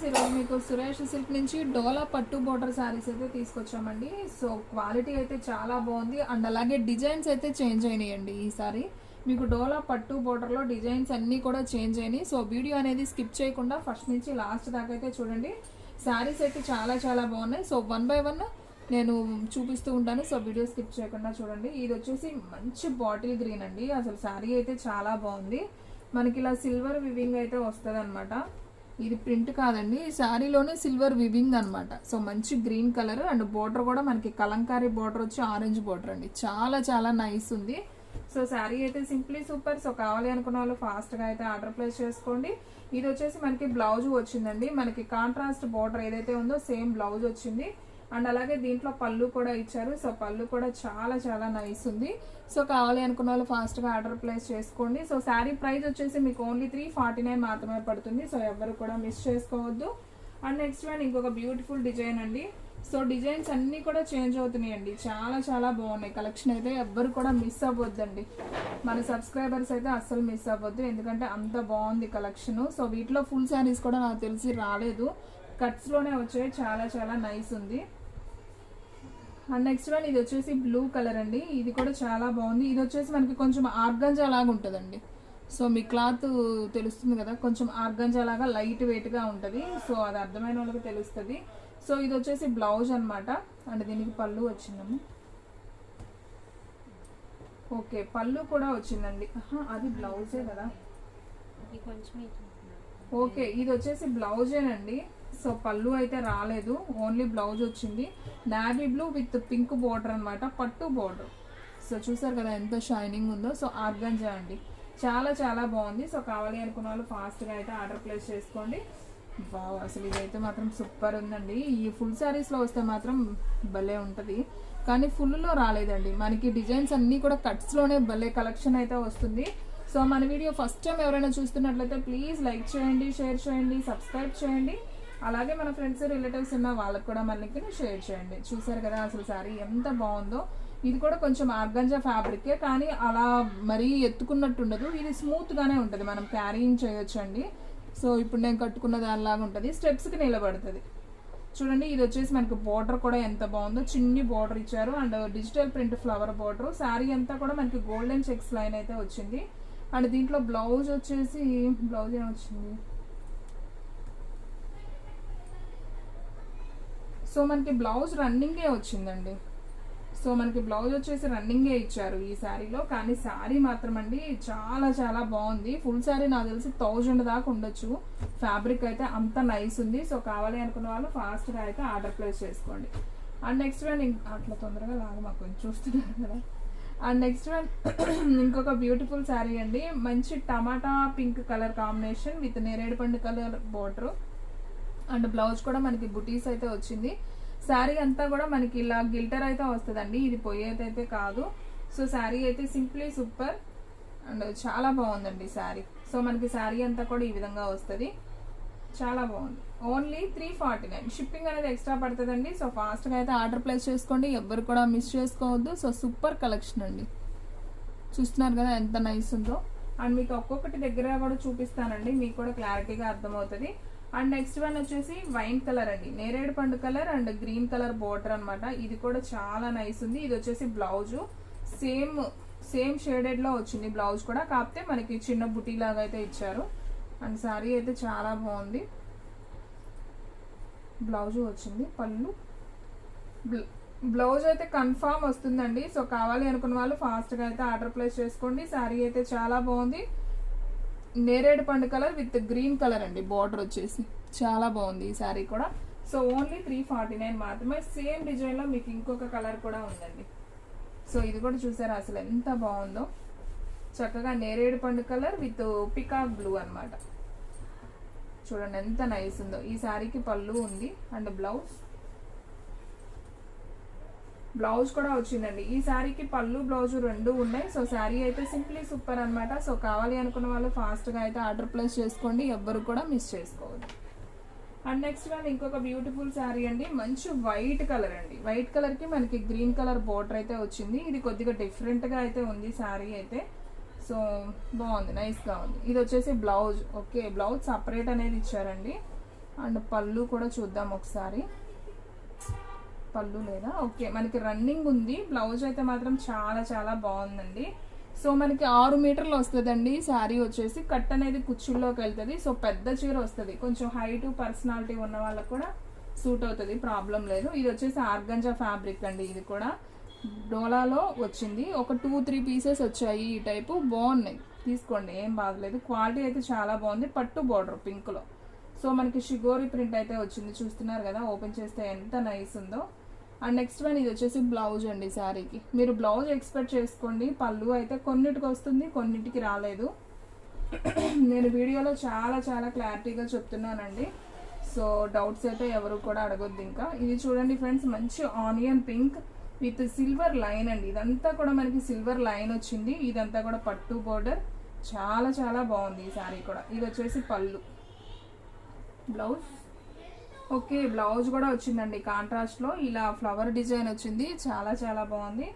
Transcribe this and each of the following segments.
Friends, ఈరోజు మీకు Suresh silk నుంచి డోలా పట్టు బోర్డర్ శారీస్ అయితే తీసుకొచ్చామండి. సో క్వాలిటీ అయితే చాలా బాగుంది అండ్ అలాగే డిజైన్స్ అయితే చేంజ్ అయినాయండి. ఈసారి మీకు డోలా పట్టు బోర్డర్లో డిజైన్స్ అన్నీ కూడా చేంజ్ అయినాయి. సో వీడియో అనేది స్కిప్ చేయకుండా ఫస్ట్ నుంచి లాస్ట్ దాకా అయితే చూడండి. శారీస్ అయితే చాలా చాలా బాగున్నాయి. సో 1 by 1 నేను చూపిస్తూ ఉంటాను. సో వీడియో స్కిప్ చేయకుండా చూడండి. ఇది వచ్చేసి మంచి బాటిల్ గ్రీన్ అండి. అసలు శారీ అయితే చాలా బాగుంది. మనకి ఇలా సిల్వర్ వివింగ్ అయితే వస్తుంది అనమాట. ఇది ప్రింట్ కాదండి, ఈ శారీలోనే సిల్వర్ వివింగ్ అనమాట. సో మంచి గ్రీన్ కలర్ అండ్ బోర్డర్ కూడా మనకి కలంకారీ బోర్డర్ వచ్చి ఆరెంజ్ బోర్డర్ అండి. చాలా చాలా నైస్ ఉంది. సో శారీ అయితే సింప్లీ సూపర్. సో కావాలి అనుకున్న వాళ్ళు ఫాస్ట్గా అయితే ఆర్డర్ ప్లేస్ చేసుకోండి. ఇది వచ్చేసి మనకి బ్లౌజ్ వచ్చిందండి. మనకి కాంట్రాస్ట్ బోర్డర్ ఏదైతే ఉందో సేమ్ బ్లౌజ్ వచ్చింది అండ్ అలాగే దీంట్లో పళ్ళు కూడా ఇచ్చారు. సో పళ్ళు కూడా చాలా చాలా నైస్ ఉంది. సో కావాలి అనుకున్న వాళ్ళు ఫాస్ట్గా ఆర్డర్ ప్లేస్ చేసుకోండి. సో శారీ ప్రైస్ వచ్చేసి మీకు ఓన్లీ 349 మాత్రమే పడుతుంది. సో ఎవరు కూడా మిస్ చేసుకోవద్దు. అండ్ నెక్స్ట్ వన్ ఇంకొక బ్యూటిఫుల్ డిజైన్ అండి. సో డిజైన్స్ అన్నీ కూడా చేంజ్ అవుతున్నాయండి. చాలా చాలా బాగున్నాయి. కలెక్షన్ అయితే ఎవ్వరు కూడా మిస్ అవ్వద్దండి. మన సబ్స్క్రైబర్స్ అయితే అస్సలు మిస్ అవ్వద్దు, ఎందుకంటే అంత బాగుంది కలెక్షన్. సో వీటిలో ఫుల్ శారీస్ కూడా నాకు తెలిసి రాలేదు, కట్స్లోనే వచ్చాయి. చాలా చాలా నైస్ ఉంది. అండ్ నెక్స్ట్ వన్ ఇది వచ్చేసి బ్లూ కలర్ అండి. ఇది కూడా చాలా బాగుంది. ఇది వచ్చేసి మనకి కొంచెం ఆర్గంజా లాగా ఉంటుందండి. సో మీ క్లాత్ తెలుస్తుంది కదా, కొంచెం ఆర్గంజా లాగా లైట్ వెయిట్గా ఉంటుంది. సో అది అర్థమైన వాళ్ళకి తెలుస్తుంది. సో ఇది వచ్చేసి బ్లౌజ్ అనమాట అండ్ దీనికి పళ్ళు వచ్చిందమ్మ. ఓకే, పళ్ళు కూడా వచ్చిందండి. అది బ్లౌజే కదా. ఓకే, ఇది వచ్చేసి బ్లౌజేనండి. సో పళ్ళు అయితే రాలేదు, ఓన్లీ బ్లౌజ్ వచ్చింది. Navy blue with pink border అనమాట, పట్టు బోర్డర్. సో చూసారు కదా ఎంత షైనింగ్ ఉందో. సో ఆర్గంజా అండి, చాలా చాలా బాగుంది. సో కావాలి అనుకున్న వాళ్ళు ఫాస్ట్గా అయితే ఆర్డర్ ప్లేస్ చేసుకోండి. వావ్, అసలు ఇదైతే మాత్రం సూపర్ ఉందండి. ఈ ఫుల్ శారీస్లో వస్తే మాత్రం భలే ఉంటుంది, కానీ ఫుల్లో రాలేదండి. మనకి డిజైన్స్ అన్నీ కూడా కట్స్లోనే భలే కలెక్షన్ అయితే వస్తుంది. సో మన వీడియో ఫస్ట్ టైం ఎవరైనా చూస్తున్నట్లయితే ప్లీజ్ లైక్ చేయండి, షేర్ చేయండి, సబ్స్క్రైబ్ చేయండి. అలాగే మన ఫ్రెండ్స్ రిలేటివ్స్ ఉన్న వాళ్ళకి కూడా మన లింక్ని షేర్ చేయండి. చూసారు కదా అసలు శారీ ఎంత బాగుందో. ఇది కూడా కొంచెం ఆర్గంజా ఫ్యాబ్రికే, కానీ అలా మరీ ఎత్తుకున్నట్టు ఉండదు. ఇది స్మూత్గానే ఉంటుంది, మనం క్యారీయింగ్ చేయొచ్చండి. సో ఇప్పుడు నేను కట్టుకున్న దానిలాగా ఉంటుంది, స్టెప్స్కి నిలబడుతుంది. చూడండి, ఇది వచ్చేసి మనకి బార్డర్ కూడా ఎంత బాగుందో. చిన్ని బార్డర్ ఇచ్చారు and digital print flower border. Sari అంతా కూడా మనకి గోల్డెన్ చెక్స్ లైన్ అయితే వచ్చింది. అండ్ దీంట్లో బ్లౌజ్ వచ్చేసి బ్లౌజ్ ఏమొచ్చింది. సో మనకి బ్లౌజ్ రన్నింగే వచ్చిందండి. సో మనకి బ్లౌజ్ వచ్చేసి రన్నింగే ఇచ్చారు ఈ శారీలో, కానీ శారీ మాత్రం అండి చాలా చాలా బాగుంది. ఫుల్ శారీ నాకు తెలిసి 1000 దాకా ఉండొచ్చు. ఫ్యాబ్రిక్ అయితే అంత నైస్ ఉంది. సో కావాలి అనుకున్న వాళ్ళు ఫాస్ట్గా అయితే ఆర్డర్ ప్లేస్ చేసుకోండి. అండ్ నెక్స్ట్ వన్ అట్లా తొందరగా లాగా మాకు కొంచెం చూస్తున్నారు కదా. అండ్ నెక్స్ట్ వన్ ఇంకొక బ్యూటిఫుల్ శారీ అండి. మంచి టమాటా పింక్ కలర్ కాంబినేషన్ విత్ నేరేడు పండు కలర్ బోర్డర్ అండ్ బ్లౌజ్ కూడా మనకి బుటీస్ అయితే వచ్చింది. శారీ అంతా కూడా మనకి ఇలా గిల్టర్ అయితే వస్తుందండి, ఇది పొయ్యేదైతే కాదు. సో శారీ అయితే సింప్లీ సూపర్ అండ్ చాలా బాగుందండి శారీ. సో మనకి శారీ అంతా కూడా ఈ విధంగా వస్తుంది, చాలా బాగుంది. ఓన్లీ 349. షిప్పింగ్ అనేది ఎక్స్ట్రా పడుతుందండి. సో ఫాస్ట్గా అయితే ఆర్డర్ ప్లేస్ చేసుకోండి, ఎవ్వరు కూడా మిస్ చేసుకోవద్దు. సో సూపర్ కలెక్షన్ అండి, చూస్తున్నారు కదా ఎంత నైస్ ఉందో. అండ్ మీకు ఒక్కొక్కటి దగ్గర కూడా చూపిస్తానండి, మీకు కూడా క్లారిటీగా అర్థమవుతుంది. అండ్ నెక్స్ట్ వన్ వచ్చేసి వైన్ కలర్ అండి, నేరేడు పండు colour and green colour border అనమాట. ఇది కూడా చాలా నైస్ ఉంది. ఇది వచ్చేసి బ్లౌజ్ సేమ్ షేడెడ్ లో వచ్చింది బ్లౌజ్ కూడా, కాకపోతే మనకి చిన్న బుటీ లాగా అయితే ఇచ్చారు. అండ్ శారీ అయితే చాలా బాగుంది. బ్లౌజ్ వచ్చింది, పళ్ళు బ్లౌజ్ అయితే కన్ఫామ్ వస్తుందండి. సో కావాలి అనుకున్న వాళ్ళు ఫాస్ట్గా అయితే ఆర్డర్ ప్లేస్ చేసుకోండి. శారీ అయితే చాలా బాగుంది. నేరేడు పండు కలర్ విత్ గ్రీన్ కలర్ అండి, బార్డర్ వచ్చేసి చాలా బాగుంది ఈ శారీ కూడా. సో ఓన్లీ 349 మాత్రమే. సేమ్ డిజైన్లో మీకు ఇంకొక కలర్ కూడా ఉందండి. సో ఇది కూడా చూసారా అసలు ఎంత బాగుందో. చక్కగా నేరేడు పండు కలర్ విత్ పికాక్ బ్లూ అనమాట. చూడండి ఎంత నైస్ ఉందో. ఈ శారీకి పళ్ళు ఉంది అండ్ బ్లౌజ్ కూడా వచ్చిందండి. ఈ శారీకి పళ్ళు బ్లౌజ్ రెండు ఉన్నాయి. సో శారీ అయితే సింప్లీ సూపర్ అనమాట. సో కావాలి అనుకున్న వాళ్ళు ఫాస్ట్గా అయితే ఆర్డర్ ప్లేస్ చేసుకోండి, ఎవ్వరు కూడా మిస్ చేసుకోవద్దు. అండ్ నెక్స్ట్ వన్ ఇంకొక బ్యూటిఫుల్ శారీ అండి. మంచి వైట్ కలర్ అండి. వైట్ కలర్కి మనకి గ్రీన్ కలర్ బోర్డర్ అయితే వచ్చింది. ఇది కొద్దిగా డిఫరెంట్గా అయితే ఉంది శారీ అయితే. సో బాగుంది, నైస్గా ఉంది. ఇది వచ్చేసి బ్లౌజ్. ఓకే, బ్లౌజ్ సపరేట్ అనేది ఇచ్చారండి. అండ్ పళ్ళు కూడా చూద్దాం ఒకసారి. పళ్ళు లేదా, ఓకే మనకి రన్నింగ్ ఉంది. బ్లౌజ్ అయితే మాత్రం చాలా చాలా బాగుందండి. సో మనకి 6 మీటర్లు వస్తుందండి శారీ వచ్చేసి. కట్ అనేది కుచ్చుల్లోకి వెళ్తుంది. సో పెద్ద చీర వస్తుంది, కొంచెం హైట్ పర్సనాలిటీ ఉన్న వాళ్ళకి కూడా సూట్ అవుతుంది, ప్రాబ్లం లేదు. ఇది వచ్చేసి ఆర్గంజా ఫ్యాబ్రిక్ అండి. ఇది కూడా డోలాలో వచ్చింది. ఒక 2-3 పీసెస్ వచ్చాయి ఈ టైపు, బాగున్నాయి, తీసుకోండి, ఏం బాగలేదు. క్వాలిటీ అయితే చాలా బాగుంది. పట్టు బార్డర్ పింక్లో. సో మనకి షిగోరి ప్రింట్ అయితే వచ్చింది, చూస్తున్నారు కదా, ఓపెన్ చేస్తే ఎంత నైస్ ఉందో. అండ్ నెక్స్ట్ వన్ ఇది వచ్చేసి బ్లౌజ్ అండి శారీకి. మీరు బ్లౌజ్ ఎక్స్పెక్ట్ చేసుకోండి. పళ్ళు అయితే కొన్నిటికి వస్తుంది, కొన్నిటికి రాలేదు. నేను వీడియోలో చాలా చాలా క్లారిటీగా చెప్తున్నానండి. సో డౌట్స్ అయితే ఎవరు కూడా అడగొద్దు ఇంకా. ఇది చూడండి ఫ్రెండ్స్, మంచి onion pink with silver line అండి. ఇదంతా కూడా మనకి సిల్వర్ లైన్ వచ్చింది. ఇదంతా కూడా పట్టు బోర్డర్, చాలా చాలా బాగుంది ఈ శారీ కూడా. ఇది వచ్చేసి పళ్ళు. బ్లౌజ్ ఓకే, బ్లౌజ్ కూడా వచ్చిందండి కాంట్రాస్ట్లో, ఇలా ఫ్లవర్ డిజైన్ వచ్చింది, చాలా చాలా బాగుంది.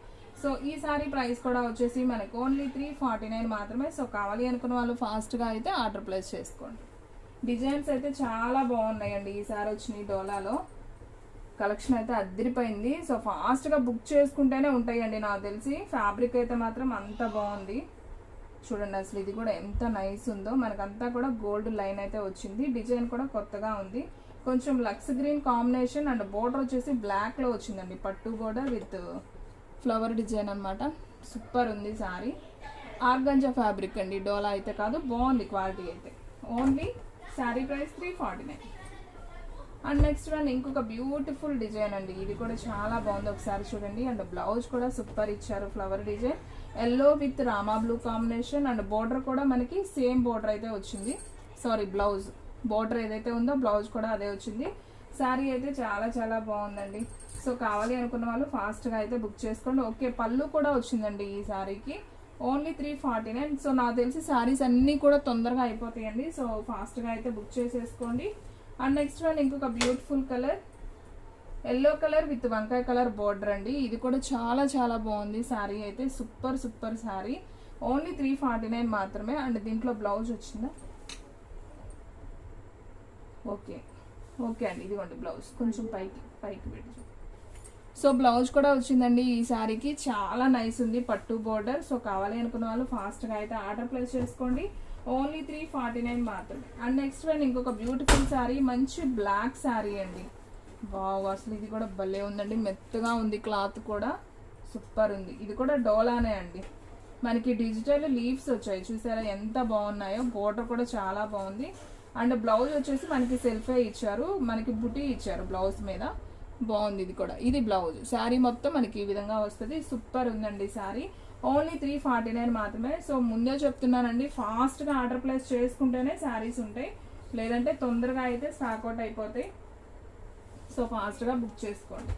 సో ఈ సారీ ప్రైస్ కూడా వచ్చేసి మనకు ఓన్లీ 349 మాత్రమే. సో కావాలి అనుకున్న వాళ్ళు ఫాస్ట్గా అయితే ఆర్డర్ ప్లేస్ చేసుకోండి. డిజైన్స్ అయితే చాలా బాగున్నాయండి ఈసారి వచ్చినాయి డోలాలో. కలెక్షన్ అయితే అద్దరిపోయింది. సో ఫాస్ట్గా బుక్ చేసుకుంటేనే ఉంటాయండి నాకు తెలిసి. ఫ్యాబ్రిక్ అయితే మాత్రం అంత బాగుంది. చూడండి అసలు ఇది కూడా ఎంత నైస్ ఉందో. మనకంతా కూడా గోల్డ్ లైన్ అయితే వచ్చింది. డిజైన్ కూడా కొత్తగా ఉంది. కొంచెం లక్స్ గ్రీన్ కాంబినేషన్ అండ్ బోర్డర్ వచ్చేసి బ్లాక్లో వచ్చిందండి. పట్టు బోర్డర్ విత్ ఫ్లవర్ డిజైన్ అనమాట. సూపర్ ఉంది సారీ. ఆర్గంజా ఫ్యాబ్రిక్ అండి, డోలా అయితే కాదు, బాగుంది క్వాలిటీ అయితే. Only sari price 349. And next one ఇంకొక బ్యూటిఫుల్ డిజైన్ అండి. ఇది కూడా చాలా బాగుంది, ఒకసారి చూడండి. అండ్ బ్లౌజ్ కూడా సూపర్ ఇచ్చారు, flower design yellow with Rama blue combination. And border కూడా మనకి సేమ్ బోర్డర్ అయితే వచ్చింది. సారీ, బ్లౌజ్ బోర్డర్ ఏదైతే ఉందో బ్లౌజ్ కూడా అదే వచ్చింది. శారీ అయితే చాలా చాలా బాగుందండి. సో కావాలి అనుకున్న వాళ్ళు ఫాస్ట్గా అయితే బుక్ చేసుకోండి. ఓకే, పళ్ళు కూడా వచ్చిందండి ఈ శారీకి. ఓన్లీ 349. సో నాకు తెలిసి శారీస్ అన్నీ కూడా తొందరగా అయిపోతాయండి. సో ఫాస్ట్గా అయితే బుక్ చేసేసుకోండి. అండ్ నెక్స్ట్ వన్ ఇంకొక beautiful colour, yellow colour with వంకాయ కలర్ బోర్డర్ అండి. ఇది కూడా చాలా చాలా బాగుంది శారీ అయితే. Super super sari. ఓన్లీ 349 మాత్రమే. అండ్ దీంట్లో బ్లౌజ్ వచ్చిందా? ఓకే ఓకే అండి, ఇదిగోండి బ్లౌజ్, కొంచెం పైకి పెట్టి. సో బ్లౌజ్ కూడా వచ్చిందండి ఈ శారీకి. చాలా నైస్ ఉంది, పట్టు బోర్డర్. సో కావాలి అనుకున్న వాళ్ళు ఫాస్ట్గా అయితే ఆర్డర్ ప్లేస్ చేసుకోండి. ఓన్లీ 349 మాత్రమే. అండ్ నెక్స్ట్ వన్ ఇంకొక బ్యూటిఫుల్ శారీ, మంచి బ్లాక్ శారీ అండి. వావ్, అసలు ఇది కూడా భలే ఉందండి, మెత్తగా ఉంది, క్లాత్ కూడా సూపర్ ఉంది. ఇది కూడా డోలానే అండి. మనకి డిజిటల్ లీవ్స్ వచ్చాయి, చూసారా ఎంత బాగున్నాయో. బోర్డర్ కూడా చాలా బాగుంది. అండ్ బ్లౌజ్ వచ్చేసి మనకి సెల్ఫే ఇచ్చారు, మనకి బుటీ ఇచ్చారు బ్లౌజ్ మీద, బాగుంది. ఇది కూడా, ఇది బ్లౌజ్. శారీ మొత్తం మనకి ఈ విధంగా వస్తుంది. సూపర్ ఉందండి శారీ. ఓన్లీ 349 మాత్రమే. సో ముందే చెప్తున్నానండి, ఫాస్ట్గా ఆర్డర్ ప్లేస్ చేసుకుంటేనే శారీస్ ఉంటాయి, లేదంటే తొందరగా అయితే స్టాక్అవుట్ అయిపోతాయి. సో ఫాస్ట్గా బుక్ చేసుకోండి.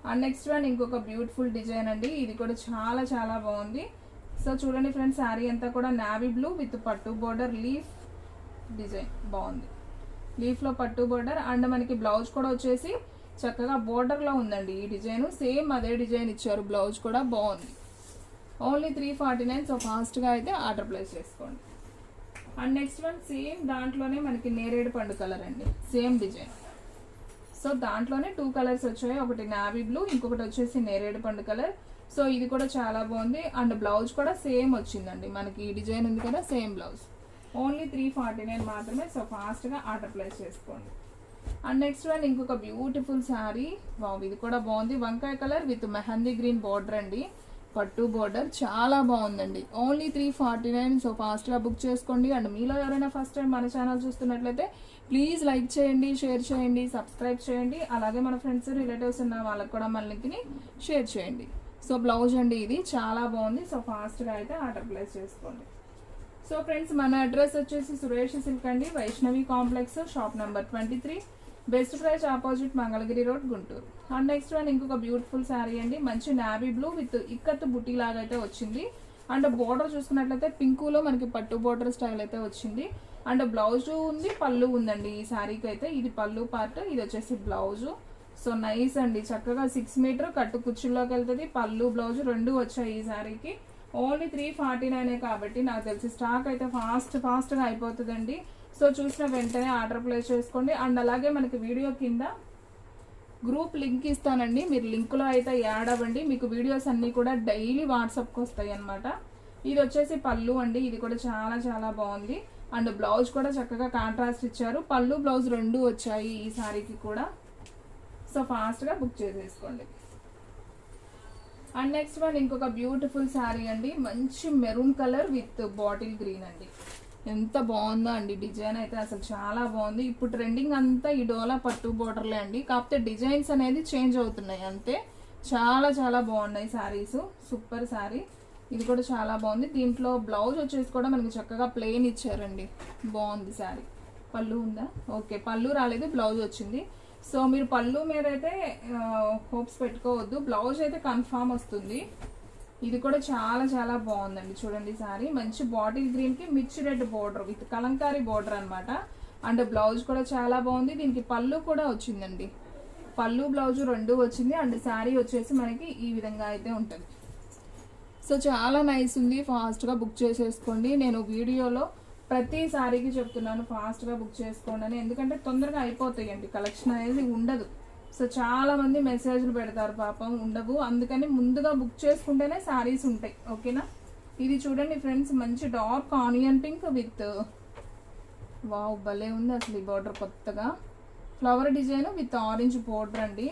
అండ్ నెక్స్ట్ వన్ ఇంకొక బ్యూటిఫుల్ డిజైన్ అండి. ఇది కూడా చాలా చాలా బాగుంది. సో చూడండి ఫ్రెండ్స్, శారీ అంతా కూడా నావీ బ్లూ విత్ పట్టు బోర్డర్, లీఫ్ డిజైన్ బాగుంది. లీఫ్లో పట్టు బోర్డర్. అండ్ మనకి బ్లౌజ్ కూడా వచ్చేసి చక్కగా బోర్డర్లో ఉందండి ఈ డిజైన్. సేమ్ అదే డిజైన్ ఇచ్చారు, బ్లౌజ్ కూడా బాగుంది. ఓన్లీ 349. సో ఫాస్ట్గా అయితే ఆర్డర్ ప్లేస్ చేసుకోండి. అండ్ నెక్స్ట్ వన్ సేమ్ దాంట్లోనే మనకి నేరేడు పండు కలర్ అండి, సేమ్ డిజైన్. సో దాంట్లోనే 2 కలర్స్ వచ్చాయి, ఒకటి నావీ బ్లూ, ఇంకొకటి వచ్చేసి నేరేడు పండు కలర్. సో ఇది కూడా చాలా బాగుంది. అండ్ బ్లౌజ్ కూడా సేమ్ వచ్చిందండి, మనకి ఈ డిజైన్ ఉంది కదా, సేమ్ బ్లౌజ్. ఓన్లీ 349 మాత్రమే. సో ఫాస్ట్గా ఆర్డర్ ప్లేస్ చేసుకోండి. అండ్ నెక్స్ట్ వన్ ఇంకొక బ్యూటిఫుల్ శారీ. వావ్, ఇది కూడా బాగుంది. వంకాయ colour with mehndi green border అండి, పట్టు బోర్డర్, చాలా బాగుందండి. ఓన్లీ 349. సో ఫాస్ట్గా బుక్ చేసుకోండి. అండ్ మీలో ఎవరైనా ఫస్ట్ టైం మన ఛానల్ చూస్తున్నట్లయితే ప్లీజ్ లైక్ చేయండి, షేర్ చేయండి, సబ్స్క్రైబ్ చేయండి. అలాగే మన ఫ్రెండ్స్ రిలేటివ్స్ ఉన్న వాళ్ళకి కూడా మన లింక్ని షేర్ చేయండి. సో బ్లౌజ్ అండి, ఇది చాలా బాగుంది. సో ఫాస్ట్గా అయితే ఆర్డర్ ప్లేస్ చేసుకోండి. సో ఫ్రెండ్స్, మన అడ్రస్ వచ్చేసి సురేష్ సిల్క్ అండి, Vaishnavi complex, shop number 23, best price opposite Mangalagiri road, Guntur. And next one ఇంకొక బ్యూటిఫుల్ శారీ అండి, మంచి నావీ బ్లూ విత్ ఇక్కత్ బుటీ లాగా అయితే వచ్చింది. అండ్ బోర్డర్ చూసుకున్నట్లయితే పింకులో మనకి పట్టు బోర్డర్ స్టైల్ అయితే వచ్చింది. అండ్ బ్లౌజ్ ఉంది, పళ్ళు ఉందండి ఈ శారీకి అయితే. ఇది పళ్ళు పార్ట్, ఇది వచ్చేసి బ్లౌజు. సో నైస్ అండి, చక్కగా 6 మీటర్ కట్టు కుచ్చుల్లోకి వెళ్తుంది. పళ్ళు బ్లౌజ్ రెండు వచ్చాయి ఈ శారీకి. ఓన్లీ 349 కాబట్టి నాకు తెలిసి స్టాక్ అయితే ఫాస్ట్గా అయిపోతుందండి. సో చూసిన వెంటనే ఆర్డర్ ప్లేస్ చేసుకోండి. అండ్ అలాగే మనకి వీడియో కింద గ్రూప్ లింక్ ఇస్తానండి, మీరు లింక్లో అయితే యాడ్ అవ్వండి. మీకు వీడియోస్ అన్నీ కూడా డైలీ వాట్సాప్కి వస్తాయి అన్నమాట. ఇది వచ్చేసి పళ్ళు అండి, ఇది కూడా చాలా చాలా బాగుంది. అండ్ బ్లౌజ్ కూడా చక్కగా కాంట్రాస్ట్ ఇచ్చారు. పళ్ళు బ్లౌజ్ రెండు వచ్చాయి ఈ సారీకి కూడా. సో ఫాస్ట్గా బుక్ చేసేసుకోండి. అండ్ నెక్స్ట్ వన్ ఇంకొక బ్యూటిఫుల్ శారీ అండి, మంచి maroon colour with bottle green అండి. ఎంత బాగుందో అండి, డిజైన్ అయితే అసలు చాలా బాగుంది. ఇప్పుడు ట్రెండింగ్ అంతా ఈ డోలా పట్టు బోర్డర్లే అండి, కాకపోతే డిజైన్స్ అనేది చేంజ్ అవుతున్నాయి అంతే. చాలా చాలా బాగున్నాయి శారీస్, సూపర్ శారీ. ఇది కూడా చాలా బాగుంది. దీంట్లో బ్లౌజ్ వచ్చేసి కూడా మనకి చక్కగా ప్లెయిన్ ఇచ్చారండి, బాగుంది శారీ. పళ్ళు ఉందా? ఓకే, పళ్ళు రాలేదు, బ్లౌజ్ వచ్చింది. సో మీరు పళ్ళు మీద అయితే హోప్స్ పెట్టుకోవద్దు, బ్లౌజ్ అయితే కన్ఫామ్ వస్తుంది. ఇది కూడా చాలా చాలా బాగుందండి, చూడండి శారీ. మంచి బాటిల్ గ్రీన్ కి మిర్చి red border with Kalamkari border అనమాట. అండ్ బ్లౌజ్ కూడా చాలా బాగుంది. దీనికి పళ్ళు కూడా వచ్చిందండి, పళ్ళు బ్లౌజ్ రెండు వచ్చింది. అండ్ శారీ వచ్చేసి మనకి ఈ విధంగా అయితే ఉంటుంది. సో చాలా నైస్ ఉంది, ఫాస్ట్గా బుక్ చేసేసుకోండి. నేను వీడియోలో ప్రతి సారీకి చెప్తున్నాను ఫాస్ట్గా బుక్ చేసుకోండి అని, ఎందుకంటే తొందరగా అయిపోతాయండి, కలెక్షన్ అనేది ఉండదు. సో చాలా మంది మెసేజ్లు పెడతారు, పాపం ఉండవు. అందుకని ముందుగా బుక్ చేసుకుంటేనే శారీస్ ఉంటాయి, ఓకేనా. ఇది చూడండి ఫ్రెండ్స్, మంచి dark onion pink with wow భలే ఉంది అసలు. ఈ బార్డర్ కొత్తగా flower design with orange border అండి.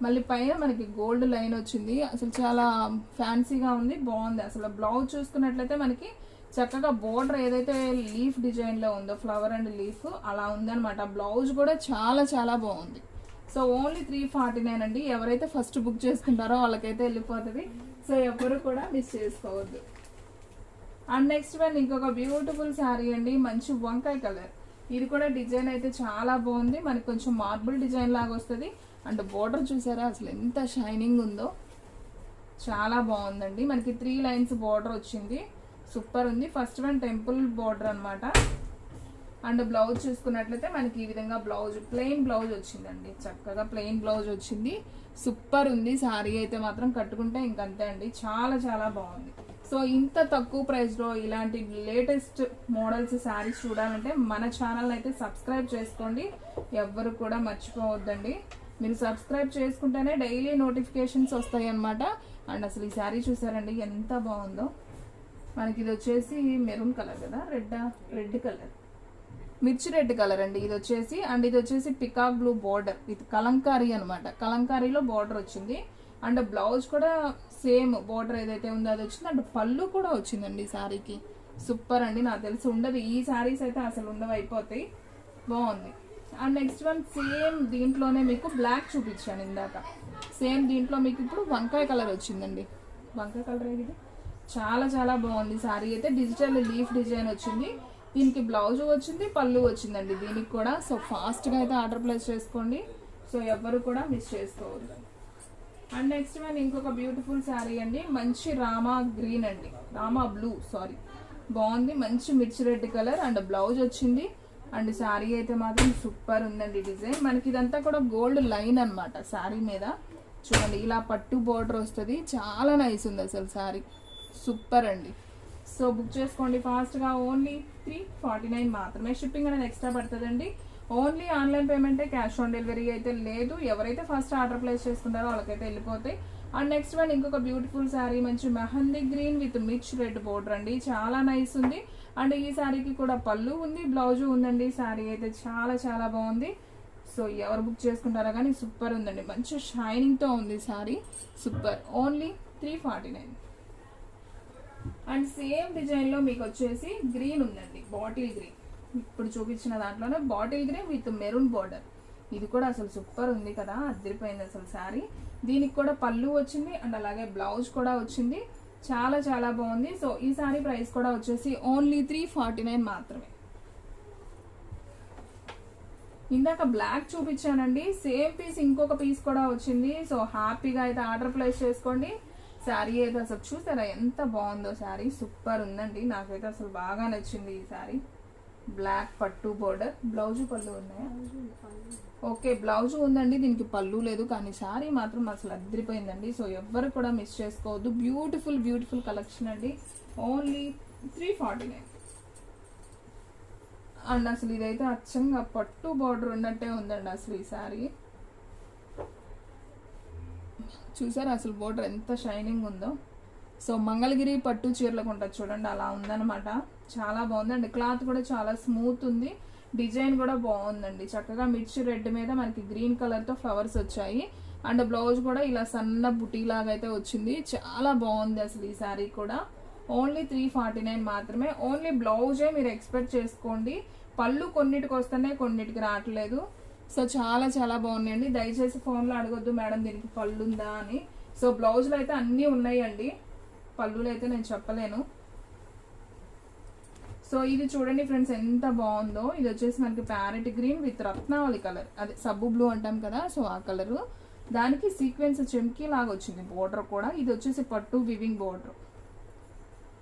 మళ్ళీ పైన మనకి గోల్డ్ లైన్ వచ్చింది, అసలు చాలా ఫ్యాన్సీగా ఉంది, బాగుంది అసలు. బ్లౌజ్ చూసుకున్నట్లయితే మనకి చక్కగా బోర్డర్ ఏదైతే లీఫ్ డిజైన్లో ఉందో, ఫ్లవర్ అండ్ లీఫ్ అలా ఉందన్నమాట. బ్లౌజ్ కూడా చాలా చాలా బాగుంది. సో ఓన్లీ 349 అండి. ఎవరైతే ఫస్ట్ బుక్ చేసుకుంటారో వాళ్ళకైతే వెళ్ళిపోతుంది. సో ఎవరు కూడా మిస్ చేసుకోవద్దు. అండ్ నెక్స్ట్ వన్ ఇంకొక బ్యూటిఫుల్ శారీ అండి, మంచి వంకాయ కలర్. ఇది కూడా డిజైన్ అయితే చాలా బాగుంది, మనకి కొంచెం మార్బుల్ డిజైన్ లాగా వస్తుంది. అండ్ బోర్డర్ చూసారా అసలు ఎంత షైనింగ్ ఉందో, చాలా బాగుందండి. మనకి 3 లైన్స్ బోర్డర్ వచ్చింది, సూపర్ ఉంది. ఫస్ట్ వన్ టెంపుల్ బోర్డర్ అనమాట. అండ్ బ్లౌజ్ చూసుకున్నట్లయితే మనకి ఈ విధంగా బ్లౌజ్ ప్లెయిన్ బ్లౌజ్ వచ్చిందండి, చక్కగా ప్లెయిన్ బ్లౌజ్ వచ్చింది, సూపర్ ఉంది. శారీ అయితే మాత్రం కట్టుకుంటే ఇంకంతే అండి, చాలా చాలా బాగుంది. సో ఇంత తక్కువ ప్రైస్లో ఇలాంటి లేటెస్ట్ మోడల్స్ శారీస్ చూడాలంటే మన ఛానల్ అయితే సబ్స్క్రైబ్ చేసుకోండి, ఎవ్వరు కూడా మర్చిపోవద్దండి. మీరు సబ్స్క్రైబ్ చేసుకుంటేనే డైలీ నోటిఫికేషన్స్ వస్తాయి అన్నమాట. అండ్ అసలు ఈ శారీ చూసారండి ఎంత బాగుందో. మనకి ఇది వచ్చేసి మెరూన్ కలర్ కదా, రెడ్ కలర్, మిర్చి రెడ్ కలర్ అండి ఇది వచ్చేసి. అండ్ ఇది వచ్చేసి peacock blue border with Kalamkari అనమాట, కలంకారీలో బోర్డర్ వచ్చింది. అండ్ బ్లౌజ్ కూడా సేమ్ బోర్డర్ ఏదైతే ఉందో అది వచ్చింది. అండ్ పళ్ళు కూడా వచ్చిందండి శారీకి, సూపర్ అండి. నాకు తెలిసి ఉండదు ఈ శారీస్ అయితే, అసలు ఉండవు, అయిపోతాయి, బాగుంది. అండ్ నెక్స్ట్ వన్ సేమ్ దీంట్లోనే మీకు బ్లాక్ చూపించాను ఇందాక, సేమ్ దీంట్లో మీకు ఇప్పుడు వంకాయ కలర్ వచ్చిందండి. వంకాయ కలర్ ఇది చాలా చాలా బాగుంది శారీ అయితే. డిజిటల్ లీఫ్ డిజైన్ వచ్చింది, దీనికి బ్లౌజ్ వచ్చింది, పళ్ళు వచ్చిందండి దీనికి కూడా. సో ఫాస్ట్గా అయితే ఆర్డర్ ప్లేస్ చేసుకోండి, సో ఎవ్వరు కూడా మిస్ చేసుకోవద్దు. అండ్ నెక్స్ట్ వన్ ఇంకొక బ్యూటిఫుల్ శారీ అండి, మంచి రామా గ్రీన్ అండి, రామా బ్లూ సారీ, బాగుంది. మంచి మిర్చి రెడ్ కలర్ అండ్ బ్లౌజ్ వచ్చింది. అండ్ శారీ అయితే మాత్రం సూపర్ ఉందండి డిజైన్. మనకి ఇదంతా కూడా గోల్డ్ లైన్ అనమాట శారీ మీద, చూడండి ఇలా పట్టు బోర్డర్ వస్తుంది, చాలా నైస్ ఉంది అసలు శారీ, సూపర్ అండి. సో బుక్ చేసుకోండి ఫాస్ట్గా, ఓన్లీ 349 మాత్రమే. షిప్పింగ్ అనేది ఎక్స్ట్రా పడుతుందండి. ఓన్లీ ఆన్లైన్ పేమెంటే, క్యాష్ ఆన్ డెలివరీ అయితే లేదు. ఎవరైతే ఫస్ట్ ఆర్డర్ ప్లేస్ చేసుకుంటారో వాళ్ళకైతే వెళ్ళిపోతాయి. అండ్ నెక్స్ట్ వన్ ఇంకొక బ్యూటిఫుల్ శారీ, మంచి mehndi green with mirch red border అండి, చాలా నైస్ ఉంది. అండ్ ఈ శారీకి కూడా పళ్ళు ఉంది, బ్లౌజు ఉందండి. శారీ అయితే చాలా చాలా బాగుంది. సో ఎవరు బుక్ చేసుకుంటారో కానీ సూపర్ ఉందండి, మంచి షైనింగ్తో ఉంది sari, super. Only 349. And same డిజైన్లో మీకు వచ్చేసి గ్రీన్ ఉందండి, బాటిల్ గ్రీన్, ఇప్పుడు చూపించిన దాంట్లోనే bottle green with maroon border. ఇది కూడా అసలు సూపర్ ఉంది కదా, అదిరిపోయింది అసలు శారీ. దీనికి కూడా పళ్ళు వచ్చింది అండ్ అలాగే బ్లౌజ్ కూడా వచ్చింది, చాలా చాలా బాగుంది. సో ఈ శారీ ప్రైస్ కూడా వచ్చేసి ఓన్లీ 349 మాత్రమే. ఇందాక బ్లాక్ చూపించానండి, సేమ్ పీస్ ఇంకొక పీస్ కూడా వచ్చింది. సో హ్యాపీగా అయితే ఆర్డర్ ప్లేస్ చేసుకోండి. శారీ అయితే అసలు చూసారా ఎంత బాగుందో, శారీ సూపర్ ఉందండి, నాకైతే అసలు బాగా నచ్చింది ఈ శారీ. బ్లాక్ పట్టు బోర్డర్, బ్లౌజు పళ్ళు ఉన్నాయా? ఓకే, బ్లౌజు ఉందండి, దీనికి పళ్ళు లేదు, కానీ శారీ మాత్రం అసలు అదిరిపోయిందండి. సో ఎవ్వరు కూడా మిస్ చేసుకోవద్దు, బ్యూటిఫుల్ బ్యూటిఫుల్ కలెక్షన్ అండి, ఓన్లీ 349. అండ్ అసలు ఇదైతే అచ్చంగా పట్టు బార్డర్ ఉన్నట్టే ఉందండి అసలు ఈ శారీ. చూసారా అసలు బార్డర్ ఎంత షైనింగ్ ఉందో. సో మంగళగిరి పట్టు చీరలకు ఉంటుంది చూడండి, అలా ఉందన్నమాట. చాలా బాగుందండి. క్లాత్ కూడా చాలా స్మూత్ ఉంది. డిజైన్ కూడా బాగుందండి. చక్కగా మిర్చి రెడ్ మీద మనకి గ్రీన్ కలర్తో ఫ్లవర్స్ వచ్చాయి. అండ్ బ్లౌజ్ కూడా ఇలా సన్న బుటీ లాగా అయితే వచ్చింది. చాలా బాగుంది అసలు ఈ శారీ కూడా. ఓన్లీ 349 మాత్రమే. ఓన్లీ బ్లౌజే మీరు ఎక్స్పెక్ట్ చేసుకోండి. పళ్ళు కొన్నిటికి వస్తున్నాయి, కొన్నిటికి రావట్లేదు. సో చాలా చాలా బాగున్నాయండి. దయచేసి ఫోన్లో అడగొద్దు మేడం దీనికి పళ్ళు ఉందా అని. సో బ్లౌజులు అయితే అన్నీ ఉన్నాయండి, పళ్ళులు అయితే నేను చెప్పలేను. సో ఇది చూడండి ఫ్రెండ్స్ ఎంత బాగుందో. ఇది వచ్చేసి మనకి ప్యారెట్ గ్రీన్ విత్ రత్నావళి కలర్, అదే సబ్బు బ్లూ అంటాం కదా, సో ఆ కలరు. దానికి సీక్వెన్స్ చెమ్కీ లాగా వచ్చింది బోర్డర్ కూడా. ఇది వచ్చేసి పట్టు వివింగ్ బోర్డర్,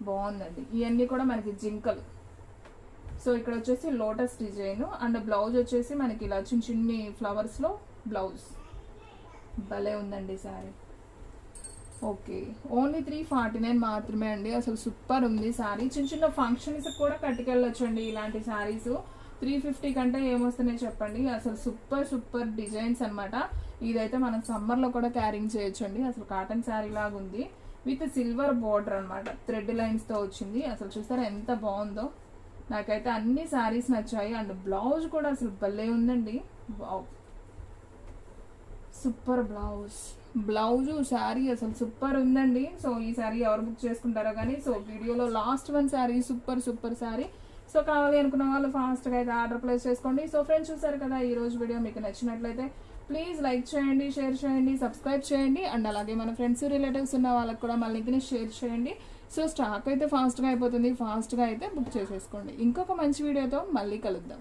బాగుందండి. ఇవన్నీ కూడా మనకి జింకలు. సో ఇక్కడ వచ్చేసి లోటస్ డిజైన్ అండ్ బ్లౌజ్ వచ్చేసి మనకి ఇలా చిన్న చిన్ని ఫ్లవర్స్లో బ్లౌజ్. భలే ఉందండి శారీ. ఓకే, ఓన్లీ 349 మాత్రమే అండి. అసలు సూపర్ ఉంది శారీ. చిన్న చిన్న ఫంక్షన్స్ కూడా కట్టుకెళ్ళొచ్చు అండి ఇలాంటి శారీస్. 350 కంటే ఏమొస్తున్నాయి చెప్పండి. అసలు సూపర్ సూపర్ డిజైన్స్ అనమాట. ఇదైతే మనం సమ్మర్లో కూడా క్యారింగ్ చేయొచ్చు అండి. అసలు కాటన్ శారీ లాగా ఉంది విత్ సిల్వర్ బార్డర్ అనమాట, థ్రెడ్ లైన్స్తో వచ్చింది. అసలు చూసారా ఎంత బాగుందో. నాకైతే అన్ని శారీస్ నచ్చాయి. అండ్ బ్లౌజ్ కూడా అసలు భలే ఉందండి. వావ్, సూపర్ బ్లౌజు శారీ అసలు సూపర్ ఉందండి. సో ఈ శారీ ఎవరు బుక్ చేసుకుంటారో కానీ. సో వీడియోలో last one sari super sari. So కావాలి అనుకున్న వాళ్ళు ఫాస్ట్గా అయితే ఆర్డర్ ప్లేస్ చేసుకోండి. సో ఫ్రెండ్స్ చూసారు కదా ఈ రోజు వీడియో. మీకు నచ్చినట్లయితే ప్లీజ్ లైక్ చేయండి, షేర్ చేయండి, సబ్స్క్రైబ్ చేయండి. అండ్ అలాగే మన ఫ్రెండ్స్ రిలేటివ్స్ ఉన్న వాళ్ళకి కూడా మన లింక్ని షేర్ చేయండి. సో స్టాక్ అయితే ఫాస్ట్గా అయిపోతుంది, ఫాస్ట్గా అయితే బుక్ చేసేసుకోండి. ఇంకొక మంచి వీడియోతో మళ్ళీ కలుద్దాం.